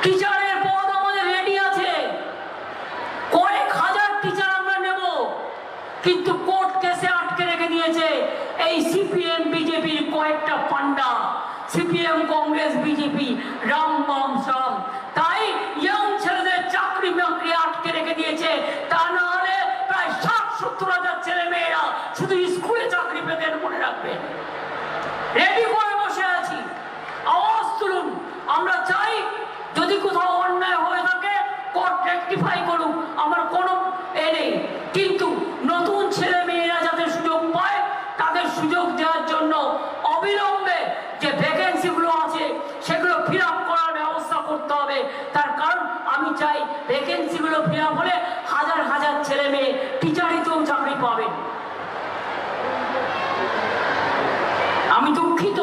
টিচারের পদ আমাদের রেডি আছে, কয়েক হাজার টিচার আমরা নেব, কিন্তু কোর্ট কেসে আটকে রেখে দিয়েছে এই সিপিএম বিজেপির কয়েকটা পান্ডা, সিপিএম কংগ্রেস বিজেপি রাম বাম সাম। তাই ইয়ং ছেলেদের চাকরি বাকরি আটকে রেখে দিয়েছে। তা না হলে প্রায় 60-70 হাজার ছেলে মেয়েরা শুধু স্কুলে চাকরি পেতেন, মনে রাখবেন। রেডি করে বসে আছি, আওয়াজ তুলুন। আমরা চাই যদি কোথাও অন্যায় হয়ে থাকে কোর্ট রেকটিফাই করুক, আমার কোনো নেই, কিন্তু নতুন ছেলে মেয়েরা যাতে সুযোগ পায় তাদের সুযোগ দেওয়ার জন্য অবিলম্বে যে ভ্যাকেন্সিগুলো আছে সেগুলো ফিল আপ করার ব্যবস্থা করতে হবে। তার কারণ আমি চাই ভ্যাকেন্সিগুলো ফিল আপ হলে হাজার হাজার ছেলে মেয়ে টিচারিতেও চাকরি পাবে। আমি দুঃখিত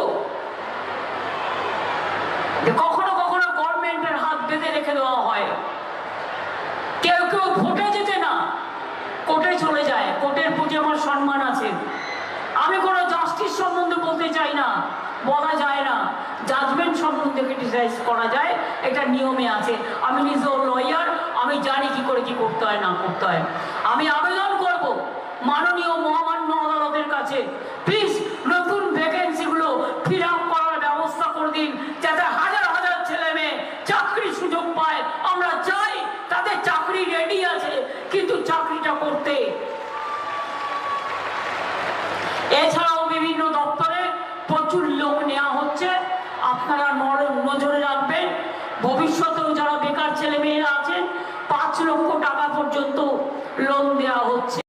যে কখনো কখনো গভর্নমেন্টের হাত বেঁধে রেখে দেওয়া হয়, কেউ কেউ ভোটে যেতে না কোর্টে চলে যায়। কোর্টের প্রতি আমার সম্মান আছে, আমি কোনো জাস্টিস সম্বন্ধে বলতে চাই না, বলা যায় না, জাজমেন্ট সম্বন্ধে ক্রিটিসাইজ করা যায়, এটা নিয়মে আছে। আমি নিজেও লয়ার, আমি জানি কি করে কি করতে হয় না করতে হয়। আমি আবেদন করব মাননীয় মহামান্য আদালতের কাছে, প্লিজ নতুন ভ্যাকেন্সিগুলো ফিল আপ করার ব্যবস্থা করে দিন, যাতে হাজার হাজার ছেলে মেয়ে চাকরির সুযোগ পায়। আমরা চাই তাদের চাকরি রেডি আছে, কিন্তু চাকরিটা করতে। এছাড়াও বিভিন্ন দপ্তরে প্রচুর লোক নেওয়া হচ্ছে, আপনারা নজরে রাখবেন। ভবিষ্যতেও যারা বেকার ছেলে মেয়েরা আছেন 5 লক্ষ টাকা পর্যন্ত লোন দেওয়া হচ্ছে।